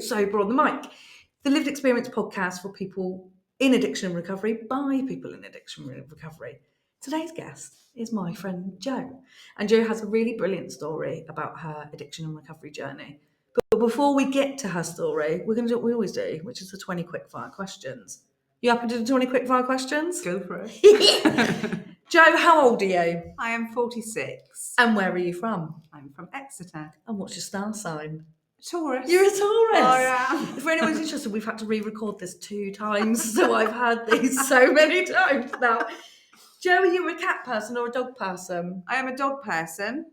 Sober on the Mic, the lived experience podcast for people in addiction and recovery by people in addiction and recovery. Today's guest is my friend Jo, and Jo has a really brilliant story about her addiction and recovery journey. But before we get to her story, we're going to do what we always do, which is the 20 quickfire questions. You happy to do the 20 quickfire questions? Go for it. Jo, how old are you? I am 46. And where are you from? I'm from Exeter. And what's your star sign? Taurus. You're a Taurus. I am. For anyone's interested, we've had to re-record this 2 times, so I've heard these so many times now. Jo, are you a cat person or a dog person? I am a dog person,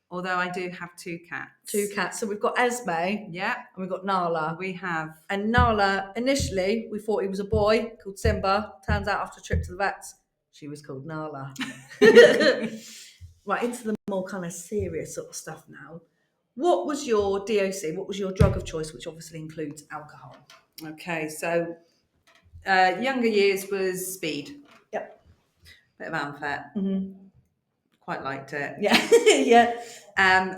although I do have 2 cats. 2 cats. So we've got Esme. Yeah. And we've got Nala. We have. And Nala, initially, we thought he was a boy called Simba. Turns out after a trip to the vets, she was called Nala. Right, into the more kind of serious sort of stuff now. What was your DOC? What was your drug of choice, which obviously includes alcohol? Okay, so younger years was speed. Yep. Bit of amphet. Mm-hmm. Quite liked it. Yeah. Yeah.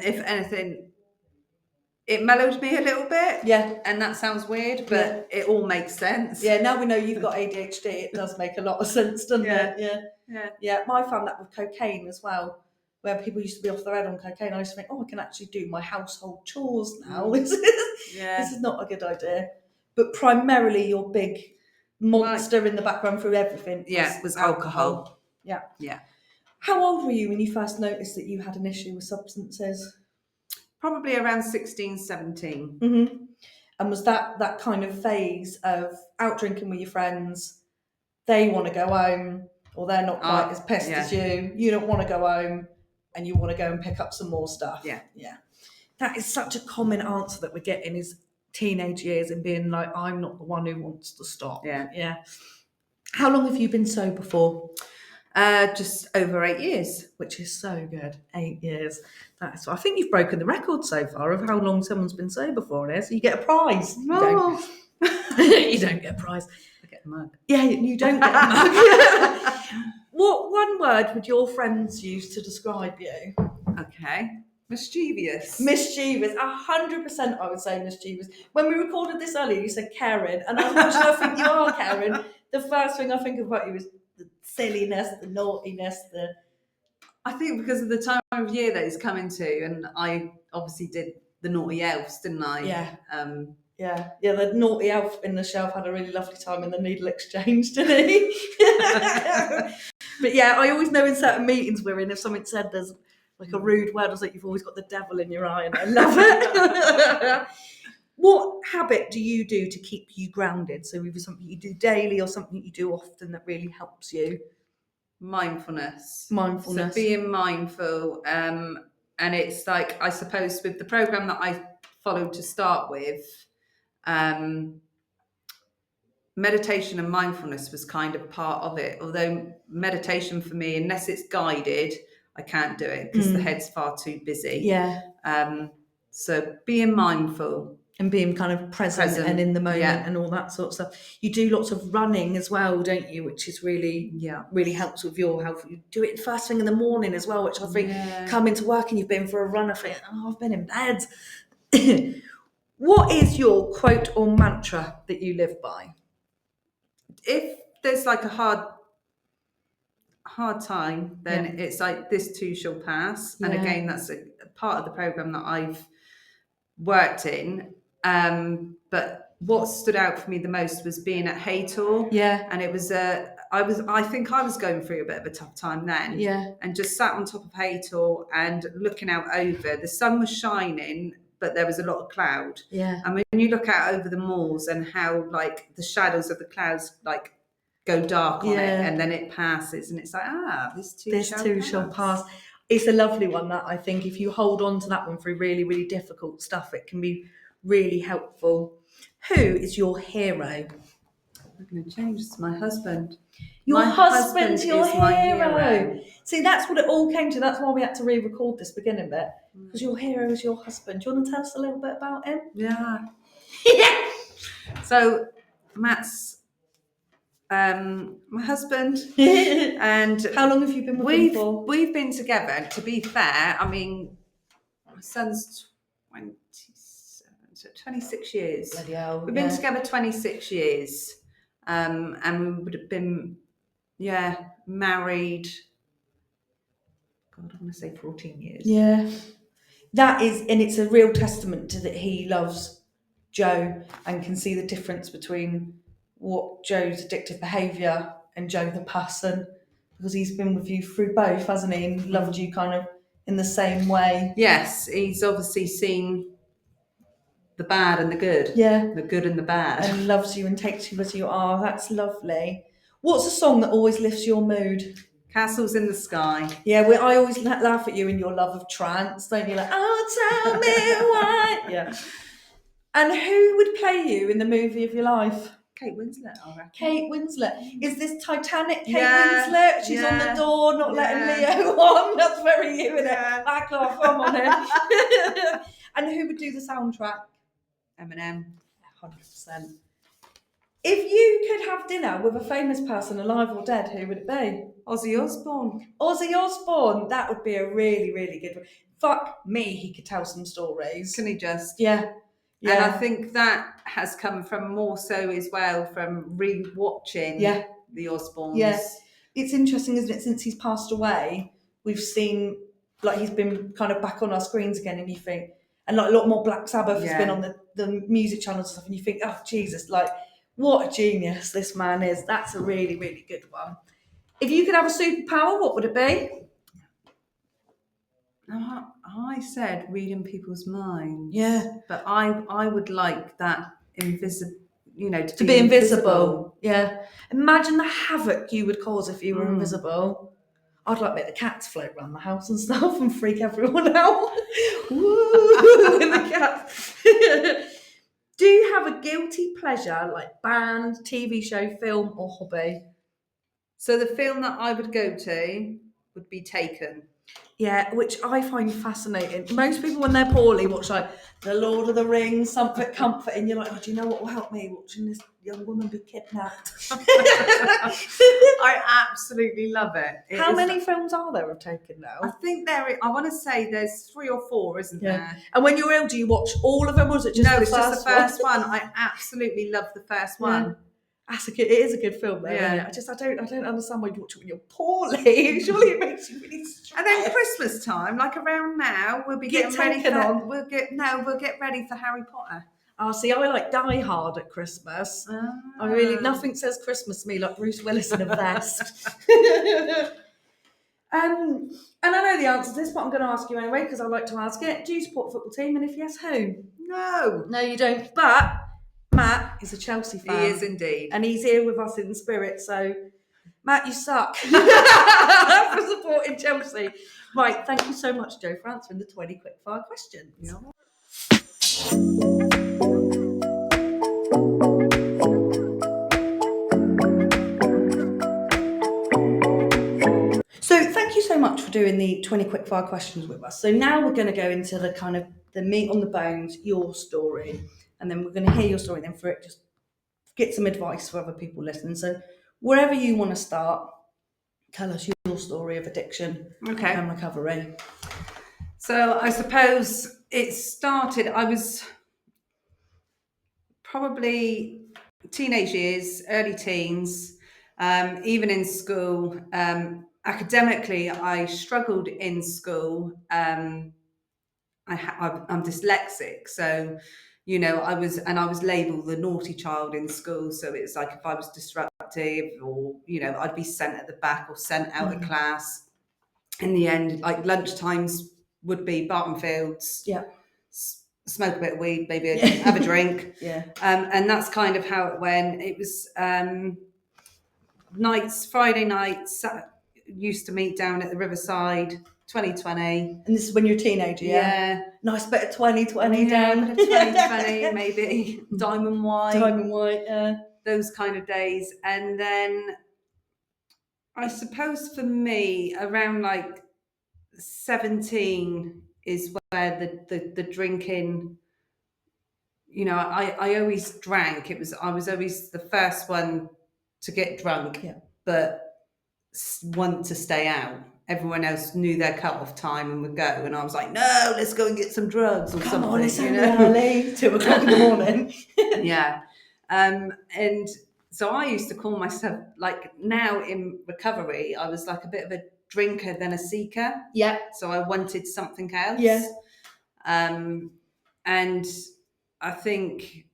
If anything, it mellowed me a little bit. Yeah. And that sounds weird, but it all makes sense. Yeah, now we know you've got ADHD, it does make a lot of sense, doesn't it? Yeah. I found that with cocaine as well, where people used to be off their head on cocaine. I used to think, I can actually do my household chores now. This is not a good idea. But primarily your big monster in the background through everything was alcohol. Yeah. Yeah. How old were you when you first noticed that you had an issue with substances? Probably around 16, 17. Mm-hmm. And was that kind of phase of out drinking with your friends, they want to go home, or they're not quite as pissed as you don't want to go home, and you want to go and pick up some more stuff? Yeah. That is such a common answer that we're getting, is teenage years and being like, I'm not the one who wants to stop. Yeah. How long have you been sober for? Just over 8 years. Which is so good. 8 years. I think you've broken the record so far of how long someone's been sober for here. So you get a prize. Oh. You don't get a prize. I get a mug. Yeah, you don't get a mug. What one word would your friends use to describe you? Okay. Mischievous. 100% I would say mischievous. When we recorded this earlier, you said Karen, and unfortunately I think you are Karen. The first thing I think about you is the silliness, the naughtiness, I think because of the time of year that it's coming to, and I obviously did the naughty elves, didn't I? Yeah. The naughty elf in the shelf had a really lovely time in the needle exchange, didn't he? But yeah, I always know in certain meetings we're in, if something said there's like a rude word, I was like, you've always got the devil in your eye, and I love it. What habit do you do to keep you grounded? So either something you do daily or something you do often that really helps you? Mindfulness. So being mindful. And it's like, I suppose with the program that I followed to start with, meditation and mindfulness was kind of part of it. Although meditation for me, unless it's guided, I can't do it because the head's far too busy. Yeah. So being mindful. And being kind of present and in the moment and all that sort of stuff. You do lots of running as well, don't you? Which is really helps with your health. You do it first thing in the morning as well, which I think come into work and you've been for a run, I think, I've been in bed. What is your quote or mantra that you live by? If there's like a hard time, then it's like, this too shall pass. And again, that's a part of the program that I've worked in. But what stood out for me the most was being at Hator. And it was I think I was going through a bit of a tough time then. And just sat on top of Hator and looking out over. The sun was shining, but there was a lot of cloud. And when you look out over the moors and how like the shadows of the clouds like go dark on it, and then it passes, and it's like, this too shall pass. It's a lovely one, that I think if you hold on to that one through really, really difficult stuff, it can be really helpful. Who is your hero? I'm going to change this. My husband. Your husband's your is my hero. See, that's what it all came to. That's why we had to re-record this beginning bit, because your hero is your husband. Do you want to tell us a little bit about him? Yeah. So Matt's my husband. And how long have you been with him for? We've been together, to be fair. I mean, my son's 27, 26 years. Bloody hell, We've been together 26 years. And we would have been, married, God, I want to say 14 years. Yeah. That is, and it's a real testament to that he loves Jo and can see the difference between what Jo's addictive behaviour and Jo the person, because he's been with you through both, hasn't he? And loved you kind of in the same way. Yes, he's obviously seen the bad and the good. Yeah. The good and the bad. And loves you and takes you as you are. That's lovely. What's a song that always lifts your mood? Castles in the Sky. Yeah, I always laugh at you in your love of trance, don't you? Like, oh, tell me why. Yeah. And who would play you in the movie of your life? Kate Winslet, I reckon. Kate Winslet. Is this Titanic Kate Yeah, Winslet? She's on the door, not letting Leo on. That's very you, isn't it? Back off, I'm on it. And who would do the soundtrack? Eminem. 100%. If you could have dinner with a famous person, alive or dead, who would it be? Ozzy Osbourne. Ozzy Osbourne. That would be a really, really good one. Fuck me, he could tell some stories. Can he just? Yeah. Yeah. And I think that has come from more so as well from re-watching the Osbournes. Yeah. It's interesting, isn't it? Since he's passed away, we've seen, like, he's been kind of back on our screens again, and you think, and like a lot more Black Sabbath has been on the music channels and stuff, and you think, oh, Jesus, like, what a genius this man is. That's a really, really good one. If you could have a superpower, what would it be? I said reading people's minds. Yeah. But I would like that invisible, to be invisible. Yeah. Imagine the havoc you would cause if you were invisible. I'd like to make the cats float around the house and stuff and freak everyone out. Woo! In the cats. Do you have a guilty pleasure, like band, TV show, film, or hobby? So the film that I would go to would be Taken. Yeah, which I find fascinating. Most people, when they're poorly, watch like The Lord of the Rings, something comforting. You're like, oh, do you know what will help me? Watching this young woman be kidnapped. I absolutely love it. How many films are there of Taken now? I think I want to say there's 3 or 4, isn't there? And when you're ill, do you watch all of them, or is it just it's just the first one? I absolutely love the first one. It is a good film, though. Isn't it? I don't understand why you watch it when you're poorly. Surely it makes you really stressed. And then Christmas time, like around now, we'll be getting ready for. We'll get ready for Harry Potter. Oh, see, I like Die Hard at Christmas. Nothing says Christmas to me like Bruce Willis in a vest. And I know the answer to this, but I'm going to ask you anyway because I like to ask it. Do you support a football team? And if yes, who? No, you don't. But Matt is a Chelsea fan. He is indeed. And he's here with us in spirit. So, Matt, you suck for supporting Chelsea. Right, thank you so much, Jo, for answering the 20 quickfire questions. Yeah. So thank you so much for doing the 20 quickfire questions with us. So now we're going to go into the kind of the meat on the bones, your story. And then we're going to hear your story. And then for it, just get some advice for other people listening. So wherever you want to start, tell us your story of addiction and recovery. So I suppose it started, I was probably teenage years, early teens, even in school. Academically, I struggled in school. I'm dyslexic, so I was labelled the naughty child in school. So it's like if I was disruptive, or I'd be sent at the back or sent out of class. In the end, like lunchtimes would be Barton Fields. Yeah. Smoke a bit of weed, maybe have a drink. Yeah. And that's kind of how it went. It was Friday nights. Used to meet down at the Riverside, 2020. And this is when you're a teenager, yeah? Nice bit of 2020 down. 2020, maybe. Diamond White, yeah. Those kind of days. And then I suppose for me, around like 17 is where the drinking, I always drank. I was always the first one to get drunk, but want to stay out. everyone else knew their cut-off time and would go, and I was like, no, let's go and get some drugs or Come something. on, it's only early, 2 o'clock in the morning. Yeah. And so I used to call myself, like, now in recovery, I was like a bit of a drinker than a seeker. Yeah. So I wanted something else. Yeah. And I think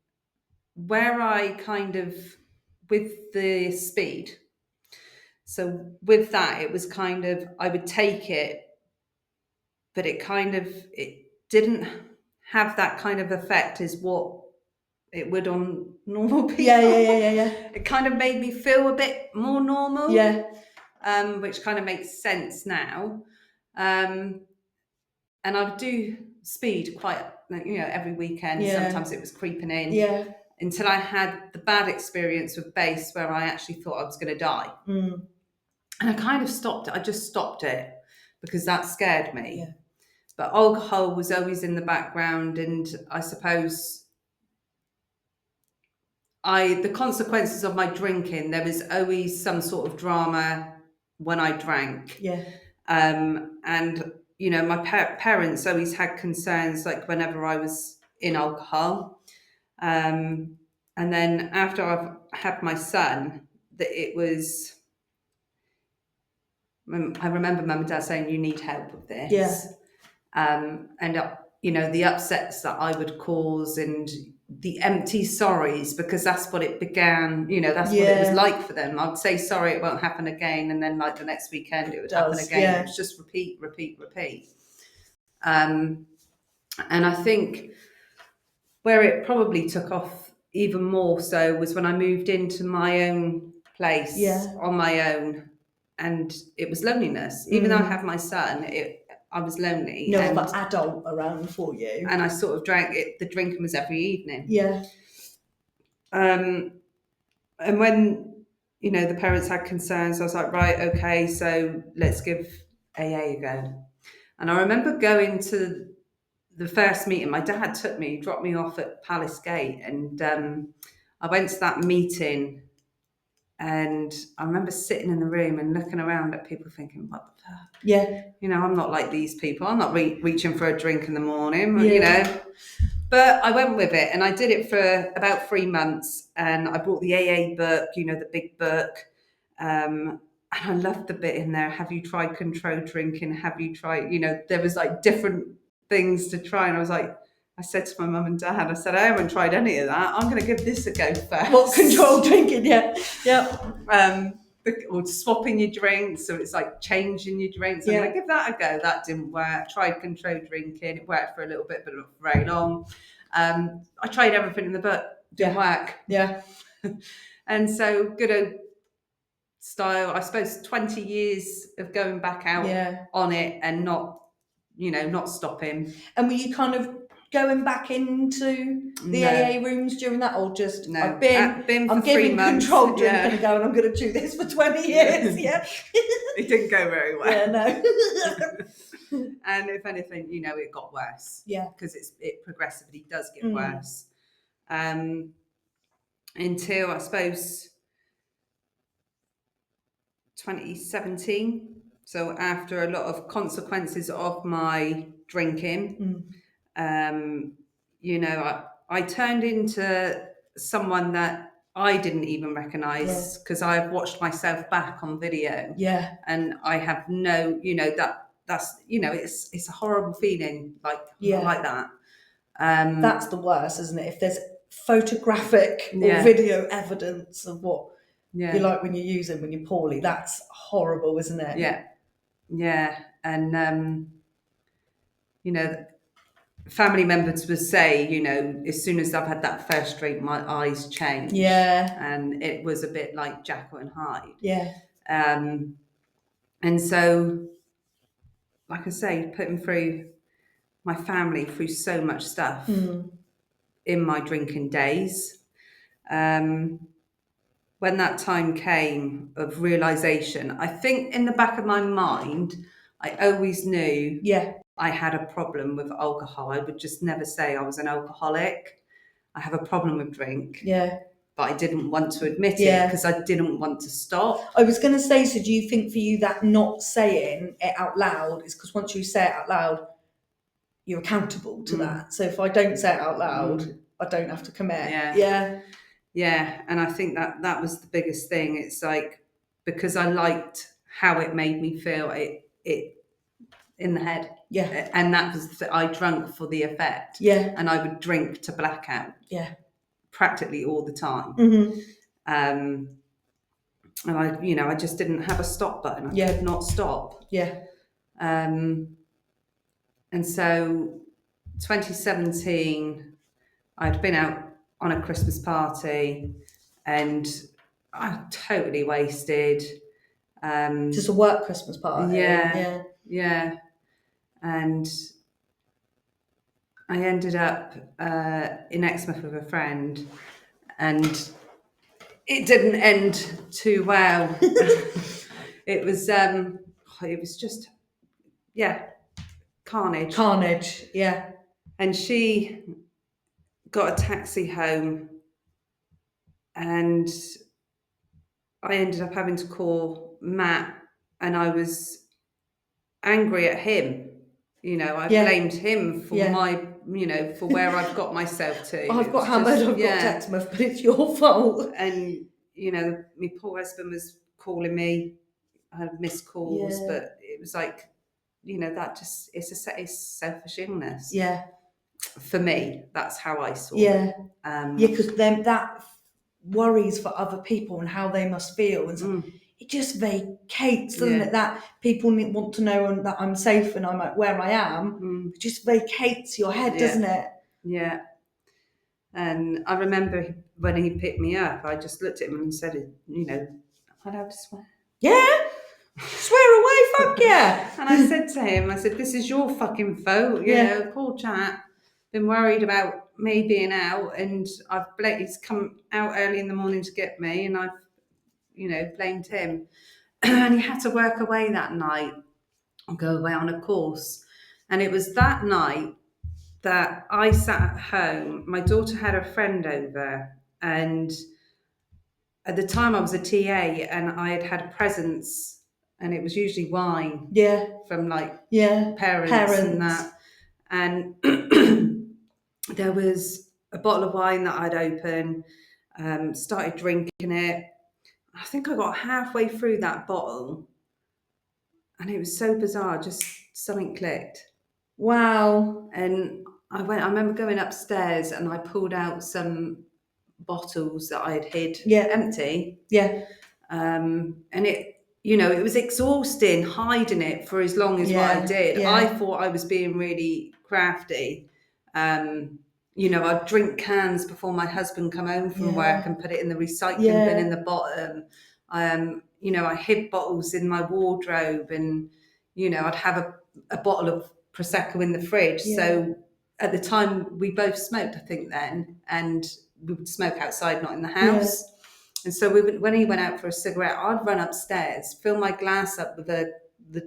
where I kind of, with the speed, so with that, it was kind of, I would take it, but it didn't have that kind of effect as what it would on normal people. Yeah. It kind of made me feel a bit more normal. Yeah. Which kind of makes sense now. And I would do speed quite, every weekend. Yeah. Sometimes it was creeping in. Yeah. Until I had the bad experience with base where I actually thought I was going to die. Mm. And I kind of stopped it. I just stopped it because that scared me. Yeah. But alcohol was always in the background, and I suppose the consequences of my drinking, there was always some sort of drama when I drank. Yeah. And my parents always had concerns, like whenever I was in alcohol. And then after I've had my son, that it was, I remember mum and dad saying, you need help with this. Yeah. And the upsets that I would cause and the empty sorries, because that's what it began, that's what it was like for them. I would say, sorry, it won't happen again. And then like the next weekend, it would happen again. Yeah. It was just repeat. And I think where it probably took off even more so was when I moved into my own place on my own, and it was loneliness. Even though I have my son, I was lonely. No other adult around for you. And I sort of drank it. The drinking was every evening. Yeah. And when, the parents had concerns, I was like, right, okay, so let's give AA a go. And I remember going to the first meeting. My dad took me, dropped me off at Palace Gate, and I went to that meeting. And I remember sitting in the room and looking around at people thinking, what the fuck? Yeah. I'm not like these people. I'm not reaching for a drink in the morning, But I went with it, and I did it for about 3 months. And I bought the AA book, the big book. And I loved the bit in there. Have you tried controlled drinking? Have you tried, there was like different things to try. And I said to my mum and dad, I said, I haven't tried any of that. I'm going to give this a go first. What, controlled drinking? Yeah. Or swapping your drinks. So it's like changing your drinks. I'm going to give that a go. That didn't work. Tried controlled drinking. It worked for a little bit, but not for very long. I tried everything in the book. Didn't work. Yeah. And so good old style, I suppose 20 years of going back out on it and not stopping. And were you kind of going back into the AA rooms during that, or just I'm giving control drinking and going, I'm going to do this for 20 years? Yeah. It didn't go very well. Yeah, no. And if anything, it got worse. Yeah. Because it progressively does get worse. Until I suppose 2017. So after a lot of consequences of my drinking, I turned into someone that I didn't even recognise, because I've watched myself back on video. Yeah. And I have no, that's it's a horrible feeling, like that. That's the worst, isn't it? If there's photographic or video evidence of what you're like when you're using, when you're poorly, that's horrible, isn't it? Yeah. And family members would say, as soon as I've had that first drink, my eyes change. Yeah. And it was a bit like Jekyll and Hyde. Yeah. And so, like I say, putting through my family through so much stuff in my drinking days. When that time came of realisation, I think in the back of my mind, I always knew I had a problem with alcohol. I would just never say I was an alcoholic. I have a problem with drink. Yeah. but I didn't want to admit it Yeah. because I didn't want to stop. I was going to say, so do you think for you that not saying it out loud is because once you say it out loud, you're accountable to that? So if I don't say it out loud, I don't have to commit. Yeah, and I think that was the biggest thing. It's like, because I liked how it made me feel, it in the head. Yeah. And that was I drank for the effect. Yeah. And I would drink to blackout. Yeah. Practically all the time. And I just didn't have a stop button. I could not stop. Yeah. And so 2017, I'd been out on a Christmas party and I totally wasted. Just a work Christmas party. Yeah. And I ended up in Exmouth with a friend, and it didn't end too well. It was just carnage. Yeah. And she got a taxi home, and I ended up having to call Matt, and I was angry at him. I blamed him for my, for where I've got myself to. I've got hammered, I've got to Exmouth, but it's your fault. And, my poor husband was calling me. I had missed calls, but it was like, that just, it's selfish illness. Yeah. For me, that's how I saw it. Because then that worries for other people and how they must feel. And so it just vacates, doesn't it? That people want to know that I'm safe and I'm at where I am. It just vacates your head, doesn't it? Yeah. And I remember when he picked me up, I just looked at him and said, I'm allowed to swear. Yeah. Swear away, fuck yeah. And I said to him, this is your fucking fault. You know, poor chap, been worried about me being out, and he's come out early in the morning to get me, and I've, blamed him. And he had to work away that night and go away on a course. And it was that night that I sat at home. My daughter had a friend over, and at the time I was a TA, and I had presents, and it was usually wine from parents and that. And there was a bottle of wine that I'd opened, started drinking it. I think I got halfway through that bottle, and it was so bizarre, just something clicked. Wow. And I remember going upstairs and I pulled out some bottles that I had hid empty. And it was exhausting hiding it for as long as what I did. I thought I was being really crafty. I'd drink cans before my husband come home from work and put it in the recycling bin in the bottom. I hid bottles in my wardrobe, and, I'd have a bottle of Prosecco in the fridge. So at the time we both smoked, I think then, and we would smoke outside, not in the house. And so when he went out for a cigarette, I'd run upstairs, fill my glass up with the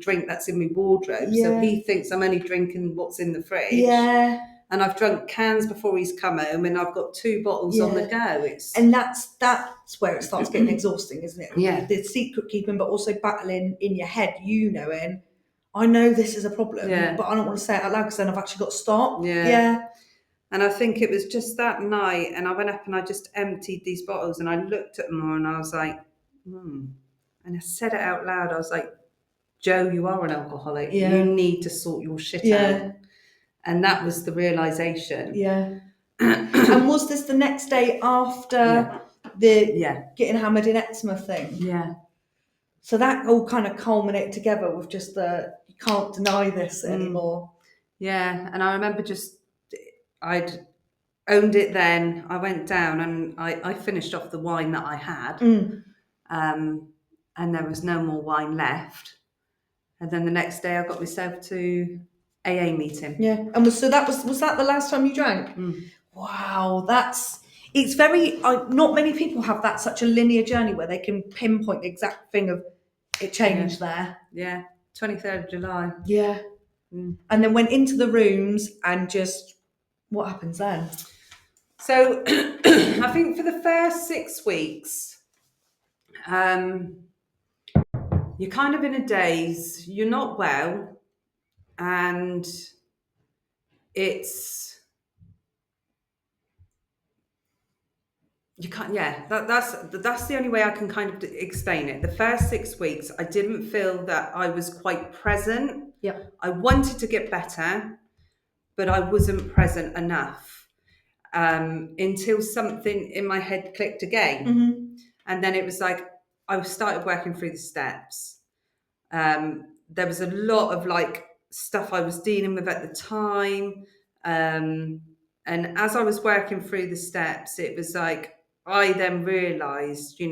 drink that's in my wardrobe. So he thinks I'm only drinking what's in the fridge. And I've drunk cans before he's come home, and I've got 2 bottles on the go. And that's where it starts getting exhausting, isn't it? Yeah. The secret keeping, but also battling in your head, knowing, I know this is a problem, but I don't want to say it out loud because then I've actually got to stop. And I think it was just that night, and I went up and I just emptied these bottles, and I looked at them all, and I was like, And I said it out loud. I was like, Joe, you are an alcoholic. You need to sort your shit out. And that was the realisation. And was this the next day after the getting hammered in Exmouth thing? So that all kind of culminated together with just you can't deny this anymore. And I remember I'd owned it then. I went down and I finished off the wine that I had. And there was no more wine left. And then the next day I got myself to AA meeting. And was that the last time you drank? Wow, it's very, not many people have such a linear journey where they can pinpoint the exact thing of it changed there. 23rd of July. And then went into the rooms and just, what happens then? So I think for the first 6 weeks, you're kind of in a daze, you're not well, and it's you can't that's the only way I can kind of explain it. The first 6 weeks I didn't feel that I was quite present. Yep. I wanted to get better, but I wasn't present enough, until something in my head clicked again. Mm-hmm. And then it was like I started working through the steps. There was a lot of like stuff I was dealing with at the time. And as I was working through the steps, it was like I then realised,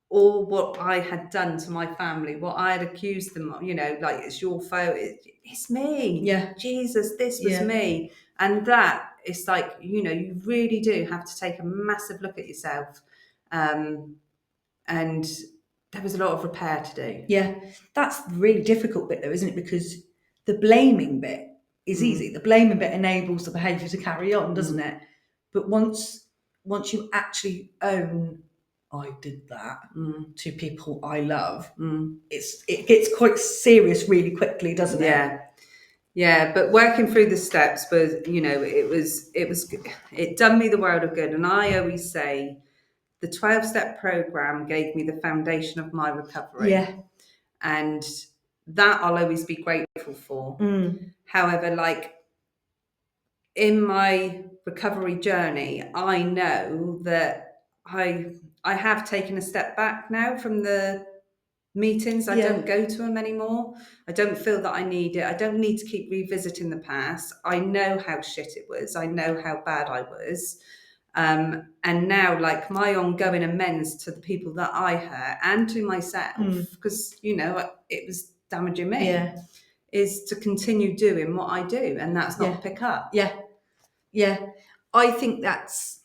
all what I had done to my family, what I had accused them of, like it's your fault, it's me. Yeah. Jesus, this was Yeah. me. And that it's like, you really do have to take a massive look at yourself. And there was a lot of repair to do. Yeah, that's the really difficult bit though, isn't it? Because the blaming bit is easy. The blaming bit enables the behaviour to carry on, doesn't it? But once you actually own, I did that to people I love, it gets quite serious really quickly, doesn't it? Yeah, but working through the steps was, it done me the world of good. And I always say the 12-step program gave me the foundation of my recovery. Yeah. And that I'll always be grateful for. However, like in my recovery journey, I know that I have taken a step back now from the meetings. I don't go to them anymore. I don't feel that I need it. I don't need to keep revisiting the past. I know how shit it was. I know how bad I was. And now, like, my ongoing amends to the people that I hurt and to myself, because it was damaging me, is to continue doing what I do, and that's not pick up. I think that's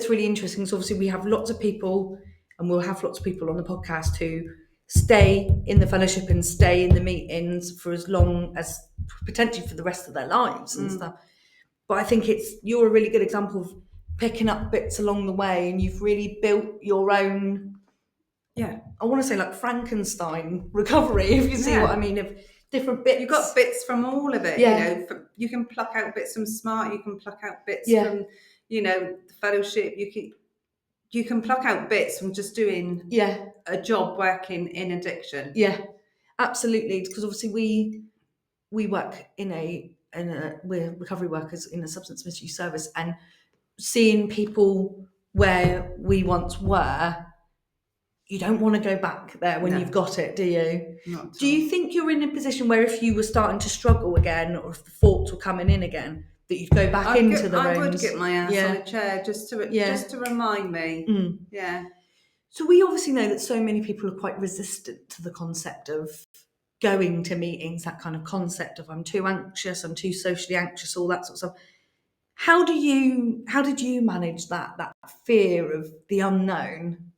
really interesting. So obviously we have lots of people, and we'll have lots of people on the podcast who stay in the fellowship and stay in the meetings for as long as potentially for the rest of their lives and stuff. But I think you're a really good example of picking up bits along the way, and you've really built your own, I want to say like Frankenstein recovery, if you see what I mean, of different bits. You've got bits from all of it. You can pluck out bits from SMART, you can pluck out bits from the fellowship, you can pluck out bits from just doing a job working in addiction. Absolutely, because obviously we work we're recovery workers in a substance misuse service, and seeing people where we once were, you don't want to go back there when you've got it, do you? Not at Do all. you think you're in a position where if you were starting to struggle again, or if the thoughts were coming in again, that you'd go back into the rooms? I would get my ass on a chair just to remind me. So we obviously know that so many people are quite resistant to the concept of going to meetings, that kind of concept of I'm too anxious, I'm too socially anxious, all that sort of stuff. How did you manage that fear of the unknown?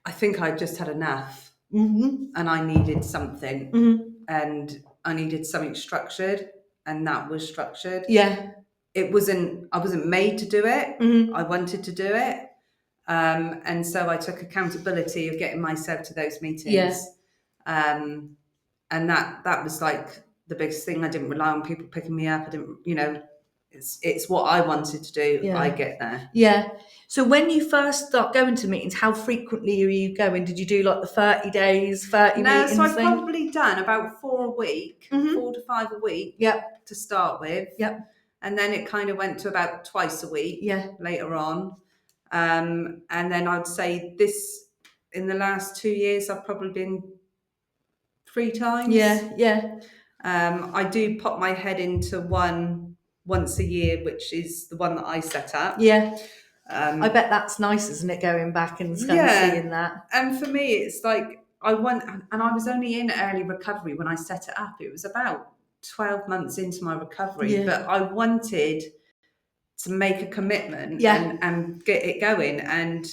I think I just had enough, and I needed something, and I needed something structured, and that was structured. I wasn't made to do it. I wanted to do it, and so I took accountability of getting myself to those meetings. And that was like the biggest thing. I didn't rely on people picking me up. I didn't, it's what I wanted to do. I get there. So when you first start going to meetings, how frequently are you going? Did you do like the 30 days, 30 meetings? No, so I've probably done about 4 a week, 4 to 5 a week to start with. And then it kind of went to about twice a week later on. And then I'd say in the last 2 years, I've probably been 3 times. I do pop my head into one once a year, which is the one that I set up. I bet that's nice, isn't it, going back and seeing that? And for me, it's like I was only in early recovery when I set it up. It was about 12 months into my recovery, but I wanted to make a commitment and get it going. And,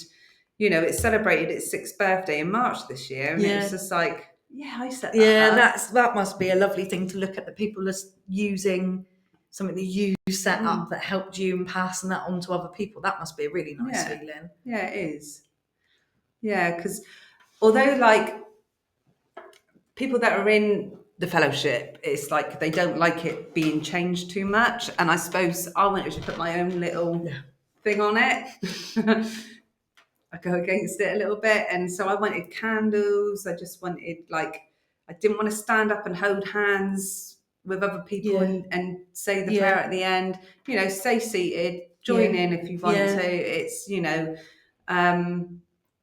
it celebrated its 6th birthday in March this year. And it was just like, I set that up. That must be a lovely thing to look at, that people are using something that you set up that helped you and passing that on to other people. That must be a really nice feeling. Yeah, it is. Yeah, because although like people that are in the fellowship, it's like they don't like it being changed too much. And I suppose I wanted to put my own little thing on it. I go against it a little bit. And so I wanted candles. I just wanted I didn't want to stand up and hold hands with other people and say the prayer at the end. You know, stay seated, join in if you want to. It's,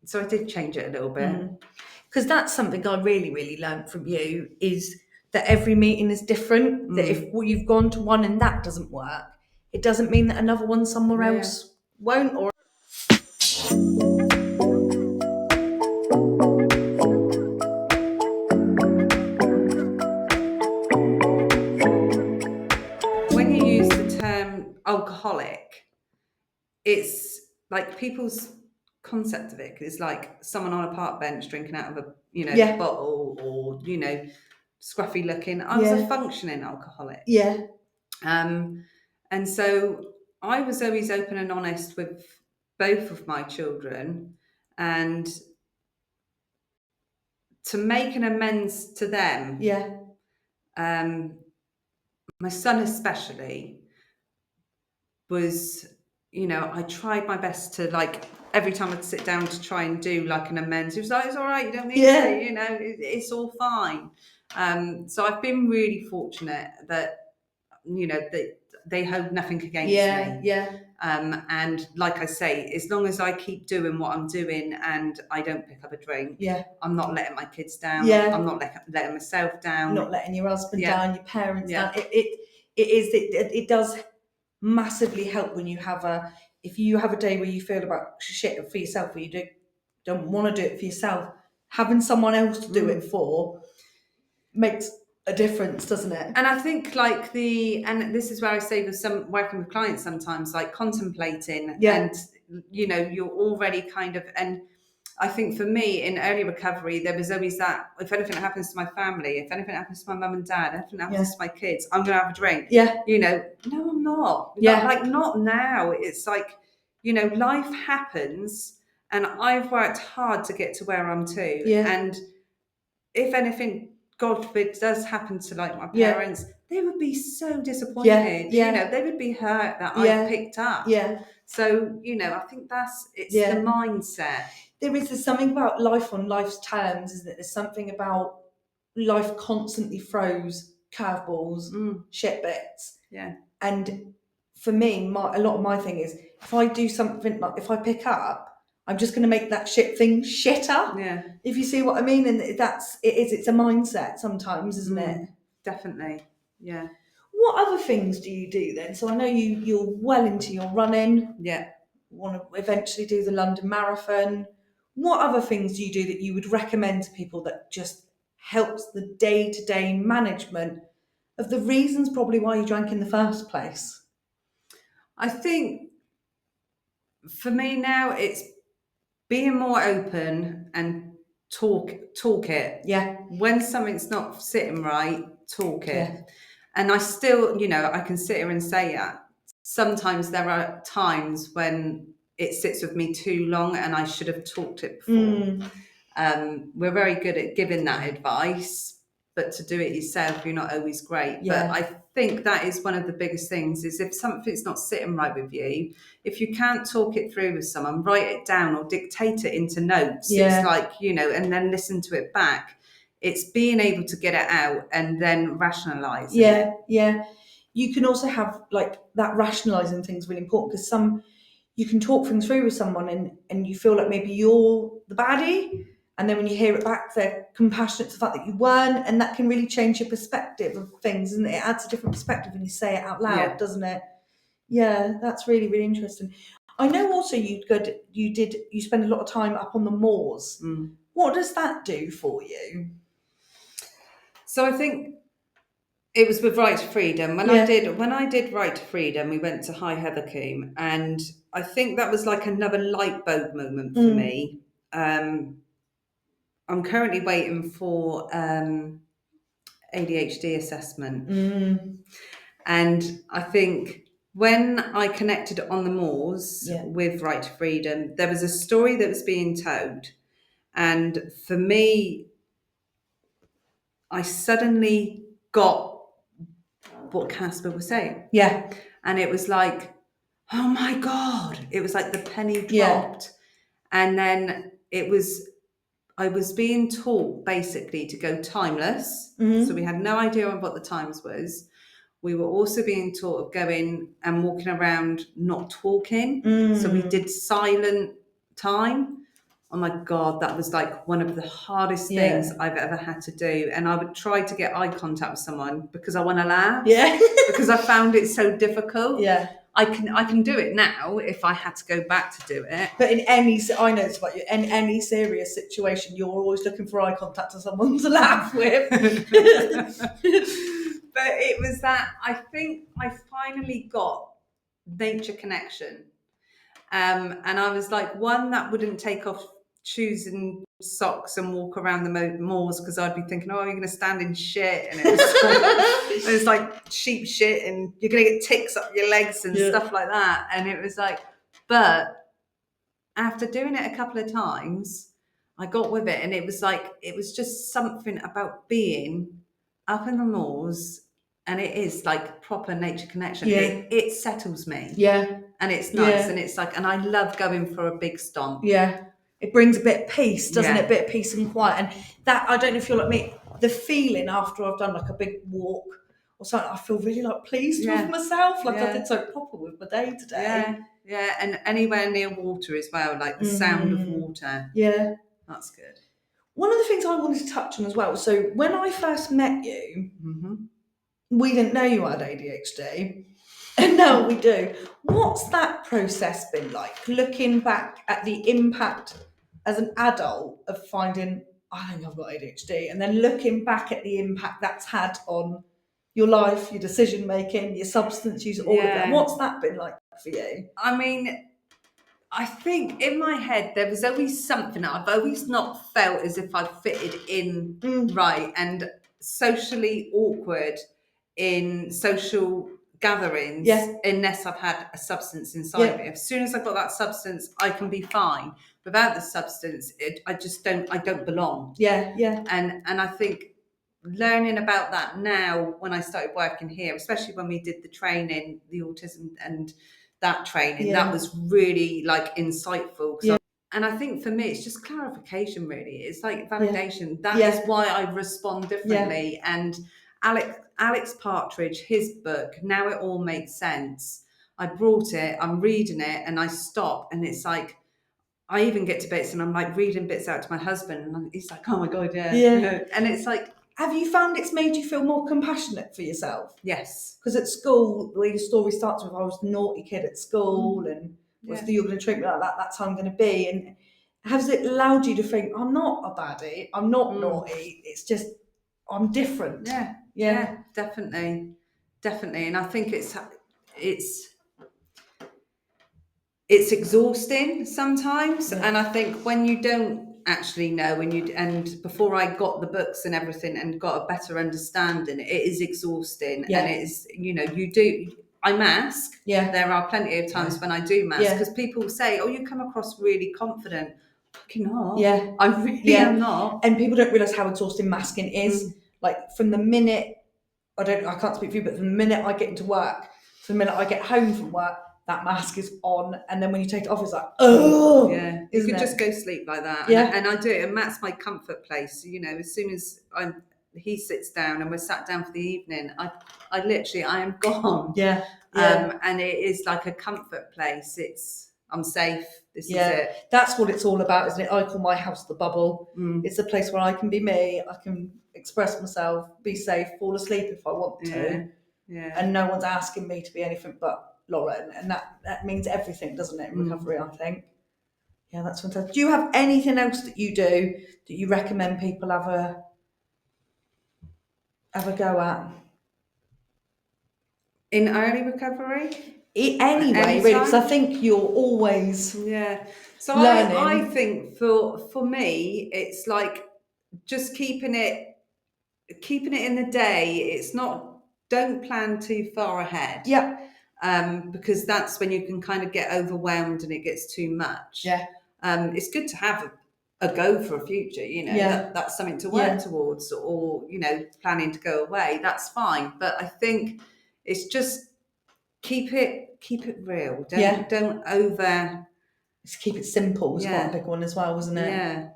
so I did change it a little bit. Because that's something I really, really learned from you, is that every meeting is different. That if you've gone to one and that doesn't work, it doesn't mean that another one somewhere else won't. Or when you use the term alcoholic, it's like people's concept of it is like someone on a park bench drinking out of a bottle, or scruffy looking. I was a functioning alcoholic. And so I was always open and honest with both of my children, and to make an amends to them, my son especially was, I tried my best to, like, every time I'd sit down to try and do like an amends, he was like, it's all right, you don't need to, it's all fine. So I've been really fortunate that, that they hold nothing against me. And like I say, as long as I keep doing what I'm doing and I don't pick up a drink, I'm not letting my kids down. I'm not letting myself down. Not letting your husband down, your parents down. It does massively help when if you have a day where you feel about shit for yourself, where you don't want to do it for yourself, having someone else to do it for makes a difference, doesn't it? And I think and this is where I say with some working with clients sometimes, like contemplating, and you're already kind of, and I think for me in early recovery, there was always that, if anything happens to my family, if anything happens to my mum and dad, if anything happens to my kids, I'm going to have a drink. No, I'm not. Not now. It's like, life happens, and I've worked hard to get to where I'm to. And if anything, God forbid, does happen to like my parents, they would be so disappointed. They would be hurt that I've picked up. So, I think it's the mindset. There's something about life on life's terms, isn't it? There's something about life constantly throws curveballs, shit bits. And for me, a lot of my thing is, if I do something, like if I pick up, I'm just going to make that shit thing shitter. If you see what I mean. And it's a mindset sometimes, isn't it? Definitely. Yeah. What other things do you do then? So I know you're well into your running. Want to eventually do the London Marathon. What other things do you do that you would recommend to people that just helps the day-to-day management of the reasons probably why you drank in the first place? I think for me now, it's being more open and talk it. When something's not sitting right, talk it. And I still, I can sit here and say that. Sometimes there are times when it sits with me too long and I should have talked it before. We're very good at giving that advice, but to do it yourself, you're not always great. But I think that is one of the biggest things, is if something's not sitting right with you, if you can't talk it through with someone, write it down or dictate it into notes. It's like, and then listen to it back. It's being able to get it out and then rationalise it. You can also have like that rationalising thing is really important, because you can talk things through with someone and you feel like maybe you're the baddie, and then when you hear it back, they're compassionate to the fact that you weren't, and that can really change your perspective of things, and it adds a different perspective when you say it out loud, doesn't it? That's really, really interesting. I know also you spend a lot of time up on the moors. What does that do for you? So I think it was with Right to Freedom. When I did Right to Freedom, we went to High Heathercombe, and I think that was like another light bulb moment for me. I'm currently waiting for ADHD assessment. And I think when I connected on the moors with Right to Freedom, there was a story that was being told. And for me, I suddenly got what Casper was saying. Yeah. And it was like, oh my God. It was like the penny dropped. And then I was being taught basically to go timeless. So we had no idea what the times was. We were also being taught of going and walking around not talking. So we did silent time. Oh my God, that was like one of the hardest things I've ever had to do. And I would try to get eye contact with someone because I want to laugh. Yeah. Because I found it so difficult. Yeah. I can do it now if I had to go back to do it. But I know it's about you, in any serious situation, you're always looking for eye contact to someone to laugh with. But it was that, I think I finally got nature connection. And I was like one that wouldn't take off shoes and socks and walk around the moors because I'd be thinking, oh, you're going to stand in shit. And it was like sheep shit and you're going to get ticks up your legs and stuff like that. And it was like, but after doing it a couple of times, I got with it. And it was like, it was just something about being up in the moors. And it is like proper nature connection. Yeah. It settles me. Yeah. And it's nice. And it's like, and I love going for a big stomp. Yeah. It brings a bit of peace, doesn't it? A bit of peace and quiet. And that, I don't know if you're like me, the feeling after I've done like a big walk or something, I feel really like pleased with myself. Like I did so proper with my day today. Yeah. Yeah. And anywhere near water as well, like the sound of water. Yeah. That's good. One of the things I wanted to touch on as well. So when I first met you, we didn't know you had ADHD. And now we do. What's that process been like? Looking back at the impact as an adult of finding, I think I've got ADHD, and then looking back at the impact that's had on your life, your decision making, your substance use, all of that. What's that been like for you? I mean, I think in my head there was always something that I've always not felt as if I'd fitted in right, and socially awkward in social gatherings unless I've had a substance inside me. As soon as I've got that substance, I can be fine. Without the substance, I don't belong. And I think learning about that now when I started working here, especially when we did the training, the autism and that training, that was really like insightful. And I think for me, it's just clarification, really. It's like validation. That is why I respond differently. And Alex Partridge, his book, Now It All Makes Sense. I brought it, I'm reading it, and I stop, and it's like, I even get to bits and I'm like reading bits out to my husband, and he's like, oh my God, And it's like, have you found it's made you feel more compassionate for yourself? Yes. Because at school, the way your story starts with, I was the naughty kid at school, and you're going to treat me like that, that's how I'm going to be. And has it allowed you to think, I'm not a baddie, I'm not naughty, it's just, I'm different. Yeah, definitely. And I think it's exhausting sometimes. And I think when you don't actually know, and before I got the books and everything and got a better understanding, it is exhausting. And it's, I mask. There are plenty of times when I do mask because people say, oh, you come across really confident. Fucking not. I really am not. And people don't realise how exhausting masking is. Like from the minute, I can't speak for you, but from the minute I get into work to the minute I get home from work, that mask is on, and then when you take it off, it's like, oh, you could just go sleep like that. And I do it, and Matt's my comfort place. As soon as he sits down and we're sat down for the evening, I am gone. And it is like a comfort place. I'm safe. This is it. That's what it's all about, isn't it? I call my house the bubble. It's a place where I can be me, I can express myself, be safe, fall asleep if I want to, and no one's asking me to be anything but Lauren, and that means everything, doesn't it, in recovery, I think. That's fantastic. Do you have anything else that you do that you recommend people have a go at? In early recovery? Anyway, really, because I think you're always so learning. I think for me, it's like just keeping it in the day. It's not don't plan too far ahead. Yeah. Because that's when you can kind of get overwhelmed and it gets too much. Yeah. It's good to have a go for a future, that's something to work towards, or, planning to go away, that's fine. But I think it's just keep it real. Don't over. Just keep it simple was quite a big one as well, wasn't it?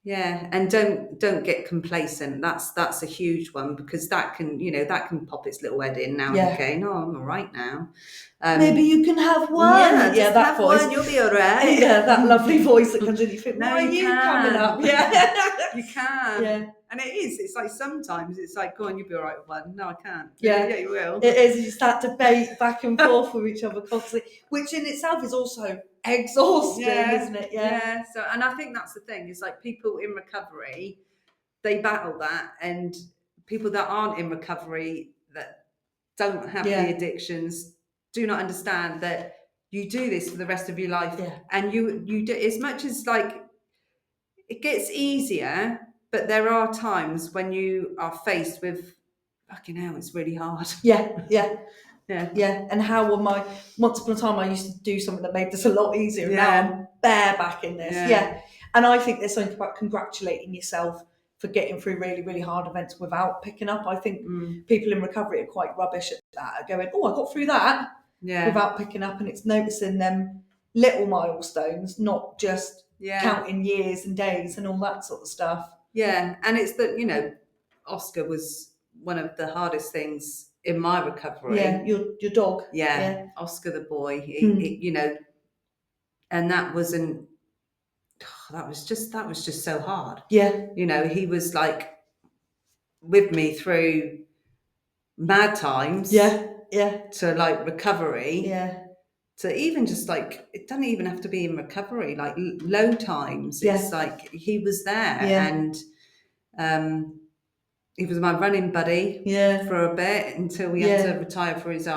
Yeah, and don't get complacent. That's a huge one, because that can pop its little head in now and again. Oh, I'm all right now. Maybe you can have one. Just that have voice. one, you'll be all right. That lovely voice that comes in. You think, No, why are you coming up? You can. Yeah. And it is. It's like sometimes it's like, go on, you'll be all right with one. No, I can't. Yeah, you will. It is. You start debate back and forth with each other constantly, which in itself is also exhausting, isn't it? Yeah. So, and I think that's the thing. Is like people in recovery, they battle that, and people that aren't in recovery, that don't have the addictions, do not understand that you do this for the rest of your life, and you do, as much as like it gets easier, but there are times when you are faced with fucking hell, it's really hard. Yeah. And how once upon a time I used to do something that made this a lot easier, and now I'm bareback in this. And I think there's something about congratulating yourself for getting through really, really hard events without picking up. I think people in recovery are quite rubbish at that, going, oh, I got through that without picking up. And it's noticing them little milestones, not just counting years and days and all that sort of stuff. And it's that, Oscar was one of the hardest things in my recovery. Your dog. Oscar the boy, he, and that wasn't, that was just so hard. He was like with me through mad times. To like recovery. To even just like, it doesn't even have to be in recovery, like low times. It's like he was there, and he was my running buddy for a bit until we had to retire for his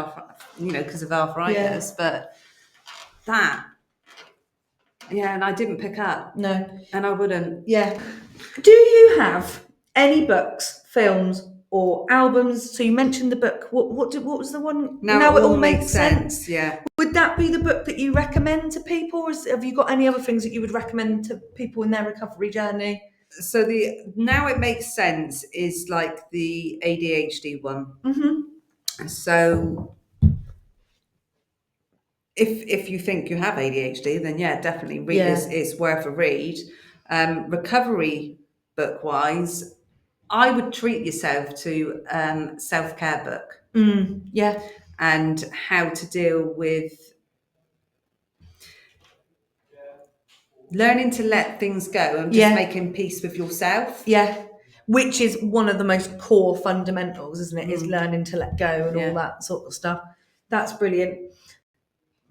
because of arthritis. But that, and I didn't pick up. No. And I wouldn't. Do you have any books, films, or albums? So you mentioned the book. What was the one? Now It All Makes Sense. Yeah. Would that be the book that you recommend to people, or have you got any other things that you would recommend to people in their recovery journey? So the Now It Makes Sense is like the ADHD one. So if you think you have ADHD, then definitely read this. It's worth a read. Recovery book wise, I would treat yourself to self-care book. And how to deal with learning to let things go and just making peace with yourself. Which is one of the most core fundamentals, isn't it? Is learning to let go and all that sort of stuff. That's brilliant.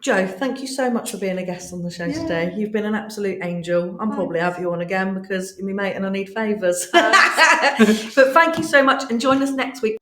Jo, thank you so much for being a guest on the show today. You've been an absolute angel. I'm probably have you on again because you're my mate and I need favours. But thank you so much, and join us next week